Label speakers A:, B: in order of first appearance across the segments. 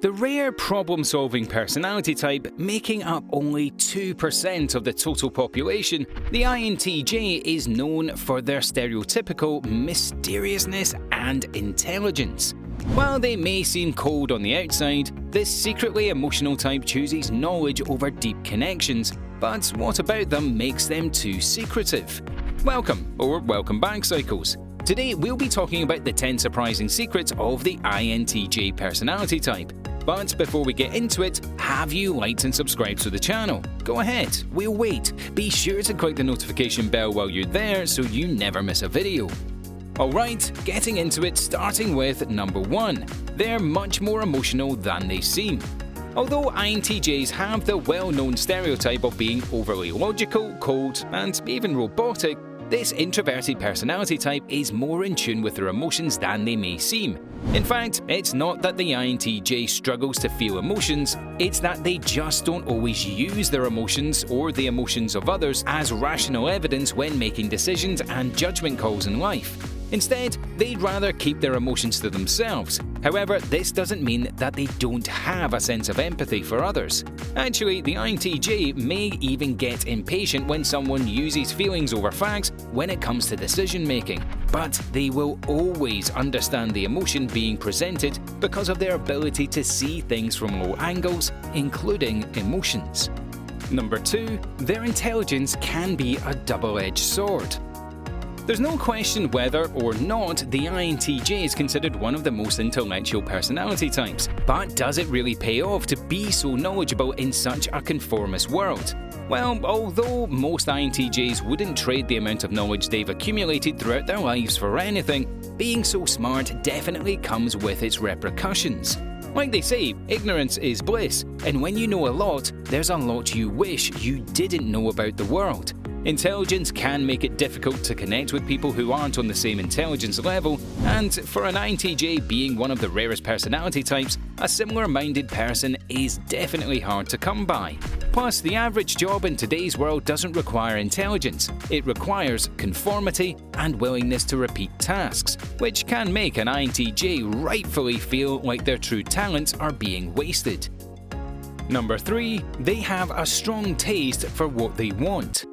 A: The rare problem-solving personality type, making up only 2% of the total population, the INTJ is known for their stereotypical mysteriousness and intelligence. While they may seem cold on the outside, this secretly emotional type chooses knowledge over deep connections. But what about them makes them too secretive? Welcome back, Psychos. Today we'll be talking about the 10 surprising secrets of the INTJ personality type. But before we get into it, have you liked and subscribed to the channel? Go ahead, we'll wait. Be sure to click the notification bell while you're there so you never miss a video. Alright, getting into it, starting with number 1. They're much more emotional than they seem. Although INTJs have the well-known stereotype of being overly logical, cold, and even robotic, this introverted personality type is more in tune with their emotions than they may seem. In fact, it's not that the INTJ struggles to feel emotions, it's that they just don't always use their emotions or the emotions of others as rational evidence when making decisions and judgment calls in life. Instead, they'd rather keep their emotions to themselves. However, this doesn't mean that they don't have a sense of empathy for others. Actually, the INTJ may even get impatient when someone uses feelings over facts when it comes to decision making, but they will always understand the emotion being presented because of their ability to see things from all angles, including emotions. Number 2, their intelligence can be a double-edged sword. There's no question whether or not the INTJ is considered one of the most intellectual personality types, but does it really pay off to be so knowledgeable in such a conformist world? Well, although most INTJs wouldn't trade the amount of knowledge they've accumulated throughout their lives for anything, being so smart definitely comes with its repercussions. Like they say, ignorance is bliss, and when you know a lot, there's a lot you wish you didn't know about the world. Intelligence can make it difficult to connect with people who aren't on the same intelligence level, and for an INTJ being one of the rarest personality types, a similar-minded person is definitely hard to come by. Plus, the average job in today's world doesn't require intelligence, it requires conformity and willingness to repeat tasks, which can make an INTJ rightfully feel like their true talents are being wasted. Number 3, they have a strong taste for what they want.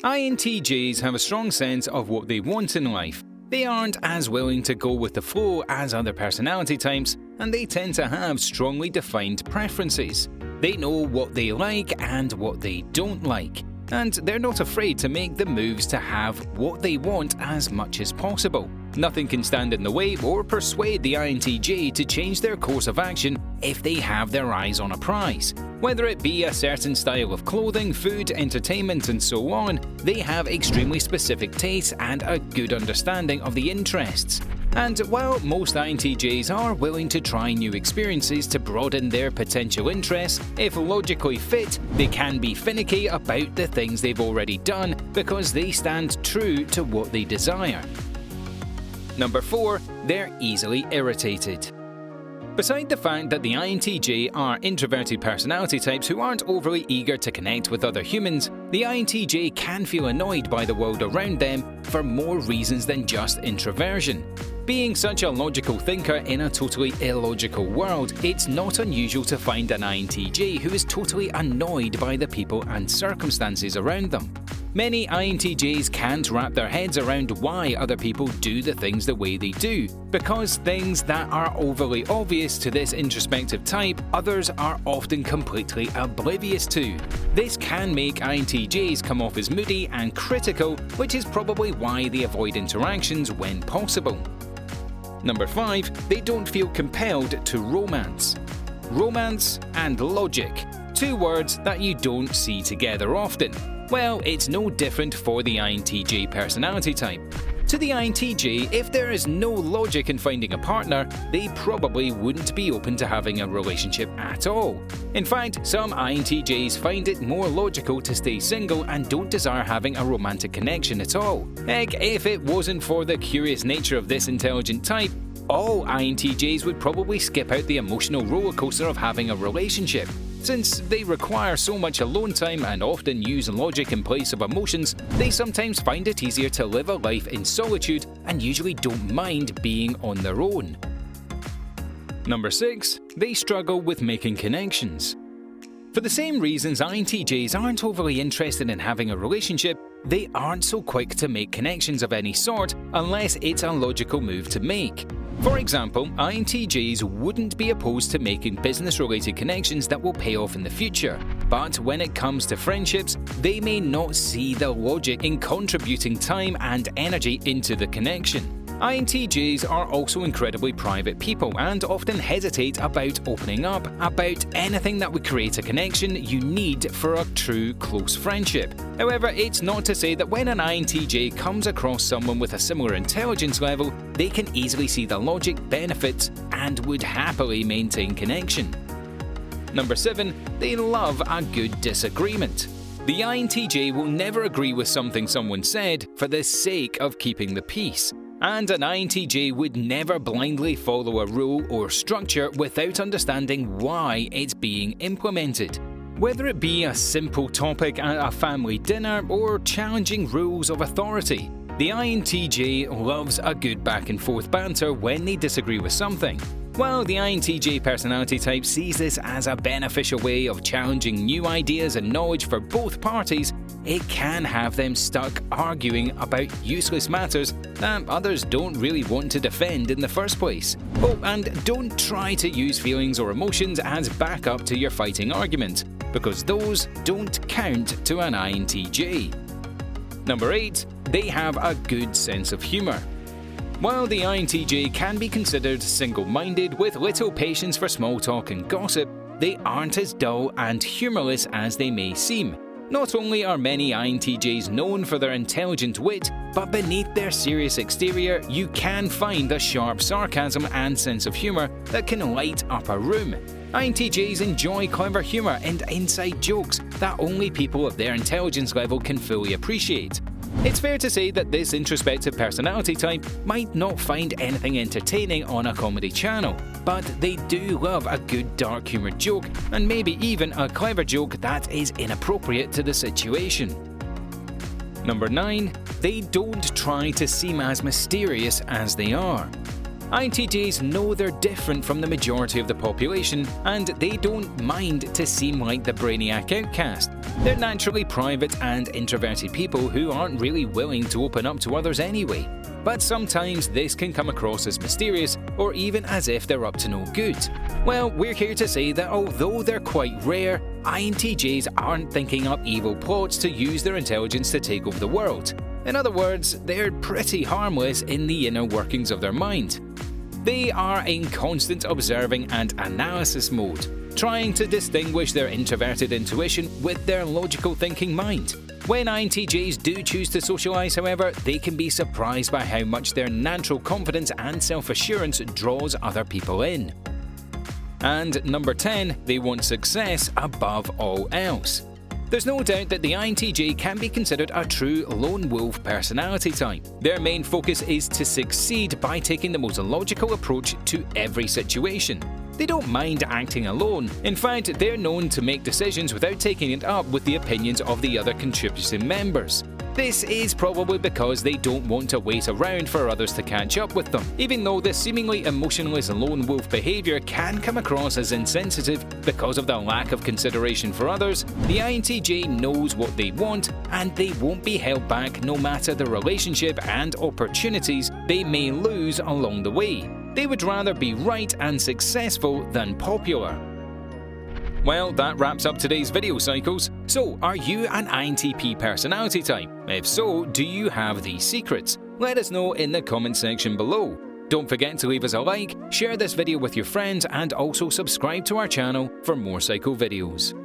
A: INTJs have a strong sense of what they want in life. They aren't as willing to go with the flow as other personality types, and they tend to have strongly defined preferences. They know what they like and what they don't like, and they're not afraid to make the moves to have what they want as much as possible. Nothing can stand in the way or persuade the INTJ to change their course of action if they have their eyes on a prize. Whether it be a certain style of clothing, food, entertainment, and so on, they have extremely specific tastes and a good understanding of the interests. And while most INTJs are willing to try new experiences to broaden their potential interests, if logically fit, they can be finicky about the things they've already done because they stand true to what they desire. Number 4, they're easily irritated. Beside the fact that the INTJ are introverted personality types who aren't overly eager to connect with other humans, the INTJ can feel annoyed by the world around them for more reasons than just introversion. Being such a logical thinker in a totally illogical world, it's not unusual to find an INTJ who is totally annoyed by the people and circumstances around them. Many INTJs can't wrap their heads around why other people do the things the way they do, because things that are overly obvious to this introspective type, others are often completely oblivious to. This can make INTJs come off as moody and critical, which is probably why they avoid interactions when possible. Number 5, they don't feel compelled to romance. Romance and logic, 2 words that you don't see together often. Well, it's no different for the INTJ personality type. To the INTJ, if there is no logic in finding a partner, they probably wouldn't be open to having a relationship at all. In fact, some INTJs find it more logical to stay single and don't desire having a romantic connection at all. Heck, if it wasn't for the curious nature of this intelligent type, all INTJs would probably skip out the emotional rollercoaster of having a relationship. Since they require so much alone time and often use logic in place of emotions, they sometimes find it easier to live a life in solitude and usually don't mind being on their own. Number 6. They struggle with making connections. For the same reasons INTJs aren't overly interested in having a relationship, they aren't so quick to make connections of any sort unless it's a logical move to make. For example, INTJs wouldn't be opposed to making business-related connections that will pay off in the future, but when it comes to friendships, they may not see the logic in contributing time and energy into the connection. INTJs are also incredibly private people and often hesitate about opening up about anything that would create a connection you need for a true close friendship. However, it's not to say that when an INTJ comes across someone with a similar intelligence level, they can easily see the logic, benefits, and would happily maintain connection. Number 7. They love a good disagreement. The INTJ will never agree with something someone said for the sake of keeping the peace. And an INTJ would never blindly follow a rule or structure without understanding why it's being implemented. Whether it be a simple topic at a family dinner or challenging rules of authority, the INTJ loves a good back and forth banter when they disagree with something. While the INTJ personality type sees this as a beneficial way of challenging new ideas and knowledge for both parties, it can have them stuck arguing about useless matters that others don't really want to defend in the first place. Oh, and don't try to use feelings or emotions as backup to your fighting argument, because those don't count to an INTJ. Number 8. They have a good sense of humor. While the INTJ can be considered single-minded with little patience for small talk and gossip, they aren't as dull and humorless as they may seem. Not only are many INTJs known for their intelligent wit, but beneath their serious exterior, you can find a sharp sarcasm and sense of humor that can light up a room. INTJs enjoy clever humor and inside jokes that only people of their intelligence level can fully appreciate. It's fair to say that this introspective personality type might not find anything entertaining on a comedy channel, but they do love a good dark humor joke and maybe even a clever joke that is inappropriate to the situation. Number 9. They don't try to seem as mysterious as they are. INTJs know they're different from the majority of the population, and they don't mind to seem like the brainiac outcast. They're naturally private and introverted people who aren't really willing to open up to others anyway. But sometimes this can come across as mysterious or even as if they're up to no good. Well, we're here to say that although they're quite rare, INTJs aren't thinking up evil plots to use their intelligence to take over the world. In other words, they're pretty harmless in the inner workings of their mind. They are in constant observing and analysis mode, trying to distinguish their introverted intuition with their logical thinking mind. When INTJs do choose to socialize, however, they can be surprised by how much their natural confidence and self-assurance draws other people in. And number 10, they want success above all else. There's no doubt that the INTJ can be considered a true lone wolf personality type. Their main focus is to succeed by taking the most logical approach to every situation. They don't mind acting alone. In fact, they're known to make decisions without taking it up with the opinions of the other contributing members. This is probably because they don't want to wait around for others to catch up with them. Even though the seemingly emotionless lone wolf behavior can come across as insensitive because of the lack of consideration for others, the INTJ knows what they want and they won't be held back no matter the relationship and opportunities they may lose along the way. They would rather be right and successful than popular. Well, that wraps up today's video, Psychos. So, are you an INTP personality type? If so, do you have these secrets? Let us know in the comment section below. Don't forget to leave us a like, share this video with your friends, and also subscribe to our channel for more Psycho videos.